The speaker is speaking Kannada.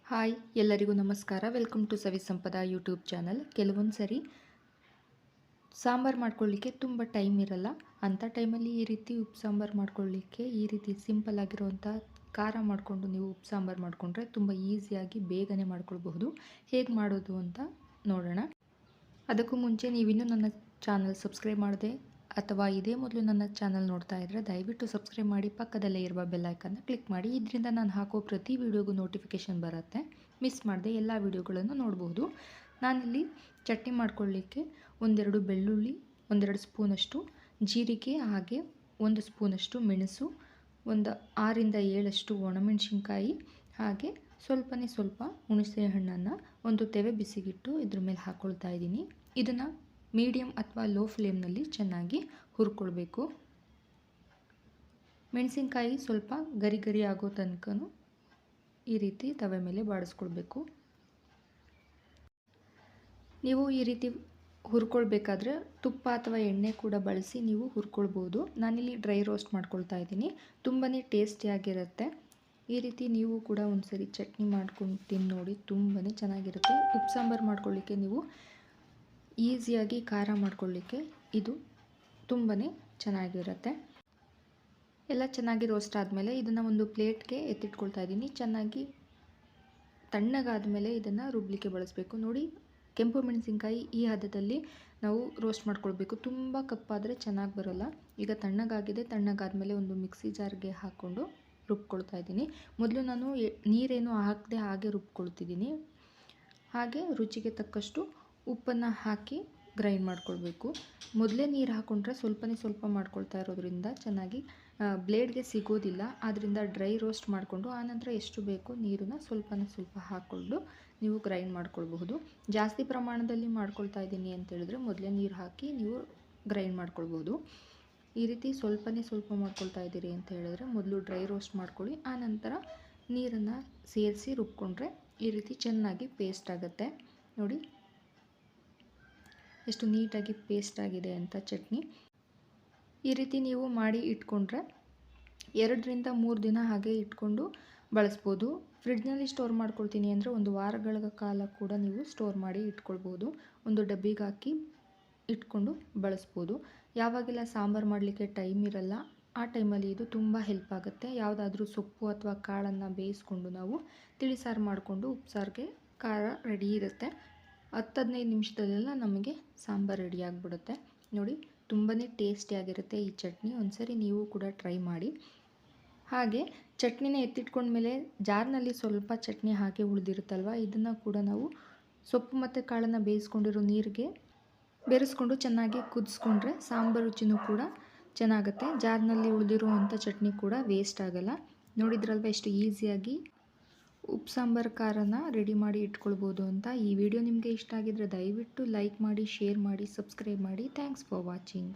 ಹಾಯ್ ಎಲ್ಲರಿಗೂ ನಮಸ್ಕಾರ. Welcome to Savi Sampada YouTube channel. ಕೆಲವೊಂದು ಸರಿ ಸಾಂಬಾರು ಮಾಡ್ಕೊಳ್ಳಿಕ್ಕೆ ತುಂಬ ಟೈಮ್ ಇರಲ್ಲ. ಅಂಥ ಟೈಮಲ್ಲಿ ಈ ರೀತಿ ಉಪ್ಪು ಸಾಂಬಾರು ಮಾಡ್ಕೊಳ್ಳಿಕ್ಕೆ ಈ ರೀತಿ ಸಿಂಪಲ್ ಆಗಿರುವಂಥ ಖಾರ ಮಾಡಿಕೊಂಡು ನೀವು ಉಪ್ಪು ಸಾಂಬಾರು ಮಾಡಿಕೊಂಡ್ರೆ ತುಂಬ ಈಸಿಯಾಗಿ ಬೇಗನೆ ಮಾಡ್ಕೊಳ್ಬಹುದು. ಹೇಗೆ ಮಾಡೋದು ಅಂತ ನೋಡೋಣ. ಅದಕ್ಕೂ ಮುಂಚೆ ನೀವಿನ್ನೂ ನನ್ನ ಚಾನಲ್ ಸಬ್ಸ್ಕ್ರೈಬ್ ಮಾಡದೆ ಅಥವಾ ಇದೇ ಮೊದಲು ನನ್ನ ಚಾನಲ್ ನೋಡ್ತಾ ಇದ್ದರೆ ದಯವಿಟ್ಟು ಸಬ್ಸ್ಕ್ರೈಬ್ ಮಾಡಿ, ಪಕ್ಕದಲ್ಲೇ ಇರುವ ಬೆಲ್ ಐಕನ್ನ ಕ್ಲಿಕ್ ಮಾಡಿ. ಇದರಿಂದ ನಾನು ಹಾಕೋ ಪ್ರತಿ ವಿಡಿಯೋಗೂ ನೋಟಿಫಿಕೇಷನ್ ಬರುತ್ತೆ. ಮಿಸ್ ಮಾಡದೆ ಎಲ್ಲ ವಿಡಿಯೋಗಳನ್ನು ನೋಡ್ಬೋದು. ನಾನಿಲ್ಲಿ ಚಟ್ನಿ ಮಾಡ್ಕೊಳ್ಳಿಕ್ಕೆ ಒಂದೆರಡು ಬೆಳ್ಳುಳ್ಳಿ, ಒಂದೆರಡು ಸ್ಪೂನಷ್ಟು ಜೀರಿಗೆ, ಹಾಗೆ 1 ಸ್ಪೂನಷ್ಟು ಮೆಣಸು, ಒಂದು 6ರಿಂದ 7 ಒಣಮೆಣಸಿನ್ಕಾಯಿ, ಹಾಗೆ ಸ್ವಲ್ಪ ಹುಣಸೆ ಹಣ್ಣನ್ನು ಒಂದು ತೆವೆ ಬಿಸಿಗಿಟ್ಟು ಇದ್ರ ಮೇಲೆ ಹಾಕ್ಕೊಳ್ತಾ ಇದ್ದೀನಿ. ಇದನ್ನು ಮೀಡಿಯಮ್ ಅಥವಾ ಲೋ ಫ್ಲೇಮ್ನಲ್ಲಿ ಚೆನ್ನಾಗಿ ಹುರ್ಕೊಳ್ಬೇಕು. ಮೆಣಸಿನ್ಕಾಯಿ ಸ್ವಲ್ಪ ಗರಿ ಗರಿ ಆಗೋ ತನಕ ಈ ರೀತಿ ತವೆ ಮೇಲೆ ಬಾಡಿಸ್ಕೊಳ್ಬೇಕು. ನೀವು ಈ ರೀತಿ ಹುರ್ಕೊಳ್ಬೇಕಾದ್ರೆ ತುಪ್ಪ ಅಥವಾ ಎಣ್ಣೆ ಕೂಡ ಬಳಸಿ ನೀವು ಹುರ್ಕೊಳ್ಬೋದು. ನಾನಿಲ್ಲಿ ಡ್ರೈ ರೋಸ್ಟ್ ಮಾಡ್ಕೊಳ್ತಾ ಇದ್ದೀನಿ. ತುಂಬಾ ಟೇಸ್ಟಿಯಾಗಿರುತ್ತೆ. ಈ ರೀತಿ ನೀವು ಕೂಡ ಒಂದ್ಸರಿ ಚಟ್ನಿ ಮಾಡ್ಕೊಂಡು ತಿಂದು ನೋಡಿ, ತುಂಬಾ ಚೆನ್ನಾಗಿರುತ್ತೆ. ಉಪ್ಪು ಸಾಂಬಾರು ಮಾಡ್ಕೊಳ್ಳಿಕ್ಕೆ ನೀವು ಈಸಿಯಾಗಿ ಖಾರ ಮಾಡ್ಕೊಳ್ಳಿಕ್ಕೆ ಇದು ತುಂಬಾ ಚೆನ್ನಾಗಿರುತ್ತೆ. ಎಲ್ಲ ಚೆನ್ನಾಗಿ ರೋಸ್ಟ್ ಆದಮೇಲೆ ಇದನ್ನು ಒಂದು ಪ್ಲೇಟ್ಗೆ ಎತ್ತಿಟ್ಕೊಳ್ತಾ ಇದ್ದೀನಿ. ಚೆನ್ನಾಗಿ ತಣ್ಣಗಾದ ಮೇಲೆ ಇದನ್ನು ರುಬ್ಲಿಕ್ಕೆ ಬಳಸಬೇಕು. ನೋಡಿ, ಕೆಂಪು ಮೆಣಸಿನ್ಕಾಯಿ ಈ ಹದದಲ್ಲಿ ನಾವು ರೋಸ್ಟ್ ಮಾಡ್ಕೊಳ್ಬೇಕು. ತುಂಬ ಕಪ್ಪಾದರೆ ಚೆನ್ನಾಗಿ ಬರೋಲ್ಲ. ಈಗ ತಣ್ಣಗಾಗಿದೆ. ತಣ್ಣಗಾದಮೇಲೆ ಒಂದು ಮಿಕ್ಸಿ ಜಾರ್ಗೆ ಹಾಕ್ಕೊಂಡು ರುಬ್ಕೊಳ್ತಾ ಇದ್ದೀನಿ. ಮೊದಲು ನಾನು ನೀರೇನು ಹಾಕದೆ ಹಾಗೆ ರುಬ್ಕೊಳ್ತಿದ್ದೀನಿ. ಹಾಗೆ ರುಚಿಗೆ ತಕ್ಕಷ್ಟು ಉಪ್ಪನ್ನು ಹಾಕಿ ಗ್ರೈಂಡ್ ಮಾಡ್ಕೊಳ್ಬೇಕು. ಮೊದಲೇ ನೀರು ಹಾಕ್ಕೊಂಡ್ರೆ ಸ್ವಲ್ಪ ಮಾಡ್ಕೊಳ್ತಾ ಇರೋದ್ರಿಂದ ಚೆನ್ನಾಗಿ ಬ್ಲೇಡ್ಗೆ ಸಿಗೋದಿಲ್ಲ. ಆದ್ದರಿಂದ ಡ್ರೈ ರೋಸ್ಟ್ ಮಾಡಿಕೊಂಡು ಆನಂತರ ಎಷ್ಟು ಬೇಕೋ ನೀರನ್ನು ಸ್ವಲ್ಪ ಹಾಕ್ಕೊಂಡು ನೀವು ಗ್ರೈಂಡ್ ಮಾಡ್ಕೊಳ್ಬಹುದು. ಜಾಸ್ತಿ ಪ್ರಮಾಣದಲ್ಲಿ ಮಾಡ್ಕೊಳ್ತಾ ಇದ್ದೀನಿ ಅಂತೇಳಿದ್ರೆ ಮೊದಲೇ ನೀರು ಹಾಕಿ ನೀವು ಗ್ರೈಂಡ್ ಮಾಡ್ಕೊಳ್ಬೋದು. ಈ ರೀತಿ ಸ್ವಲ್ಪ ಮಾಡ್ಕೊಳ್ತಾ ಇದ್ದೀರಿ ಅಂತ ಹೇಳಿದ್ರೆ ಮೊದಲು ಡ್ರೈ ರೋಸ್ಟ್ ಮಾಡ್ಕೊಳ್ಳಿ. ಆನಂತರ ನೀರನ್ನು ಸೇರಿಸಿ ರುಬ್ಕೊಂಡ್ರೆ ಈ ರೀತಿ ಚೆನ್ನಾಗಿ ಪೇಸ್ಟ್ ಆಗುತ್ತೆ. ನೋಡಿ ಎಷ್ಟು ನೀಟಾಗಿ ಪೇಸ್ಟ್ ಆಗಿದೆ ಅಂತ ಚಟ್ನಿ. ಈ ರೀತಿ ನೀವು ಮಾಡಿ ಇಟ್ಕೊಂಡ್ರೆ 2ರಿಂದ 3 ದಿನ ಹಾಗೆ ಇಟ್ಕೊಂಡು ಬಳಸ್ಬೋದು. ಫ್ರಿಡ್ಜ್ನಲ್ಲಿ ಸ್ಟೋರ್ ಮಾಡ್ಕೊಳ್ತೀನಿ ಅಂದರೆ 1 ವಾರಗಳ ಕಾಲ ಕೂಡ ನೀವು ಸ್ಟೋರ್ ಮಾಡಿ ಇಟ್ಕೊಳ್ಬೋದು. ಒಂದು ಡಬ್ಬಿಗೆ ಹಾಕಿ ಇಟ್ಕೊಂಡು ಬಳಸ್ಬೋದು. ಯಾವಾಗೆಲ್ಲ ಸಾಂಬಾರು ಮಾಡಲಿಕ್ಕೆ ಟೈಮ್ ಇರಲ್ಲ ಆ ಟೈಮಲ್ಲಿ ಇದು ತುಂಬ ಹೆಲ್ಪ್ ಆಗುತ್ತೆ. ಯಾವುದಾದ್ರೂ ಸೊಪ್ಪು ಅಥವಾ ಕಾಳನ್ನು ಬೇಯಿಸ್ಕೊಂಡು ನಾವು ತಿಳಿಸಾರು ಮಾಡಿಕೊಂಡು ಉಪ್ಸಾರಿಗೆ ಖಾರ ರೆಡಿ ಇರುತ್ತೆ. 10-15 ನಿಮಿಷದಲ್ಲೆಲ್ಲ ನಮಗೆ ಸಾಂಬಾರು ರೆಡಿ ಆಗಿಬಿಡುತ್ತೆ. ನೋಡಿ, ತುಂಬಾ ಟೇಸ್ಟಿಯಾಗಿರುತ್ತೆ ಈ ಚಟ್ನಿ. ಒಂದ್ಸರಿ ನೀವು ಕೂಡ ಟ್ರೈ ಮಾಡಿ. ಹಾಗೆ ಚಟ್ನಿನ ಎತ್ತಿಟ್ಕೊಂಡ್ಮೇಲೆ ಜಾರ್ನಲ್ಲಿ ಸ್ವಲ್ಪ ಚಟ್ನಿ ಹಾಗೆ ಉಳಿದಿರುತ್ತಲ್ವ, ಇದನ್ನು ಕೂಡ ನಾವು ಸೊಪ್ಪು ಮತ್ತು ಕಾಳನ್ನು ಬೇಯಿಸ್ಕೊಂಡಿರೋ ನೀರಿಗೆ ಬೆರೆಸ್ಕೊಂಡು ಚೆನ್ನಾಗಿ ಕುದಿಸ್ಕೊಂಡ್ರೆ ಸಾಂಬಾರು ರುಚಿನೂ ಕೂಡ ಚೆನ್ನಾಗುತ್ತೆ. ಜಾರ್ನಲ್ಲಿ ಉಳಿದಿರುವಂಥ ಚಟ್ನಿ ಕೂಡ ವೇಸ್ಟ್ ಆಗಲ್ಲ. ನೋಡಿದ್ರಲ್ವ ಎಷ್ಟು ಈಸಿಯಾಗಿ ಉಪ್ಪು ಸಾಂಬಾರು ಖಾರನ ರೆಡಿ ಮಾಡಿ ಇಟ್ಕೊಳ್ಬೋದು ಅಂತ. ಈ ವಿಡಿಯೋ ನಿಮಗೆ ಇಷ್ಟ ಆಗಿದ್ರೆ ದಯವಿಟ್ಟು ಲೈಕ್ ಮಾಡಿ, ಶೇರ್ ಮಾಡಿ, ಸಬ್ಸ್ಕ್ರೈಬ್ ಮಾಡಿ. Thanks for watching.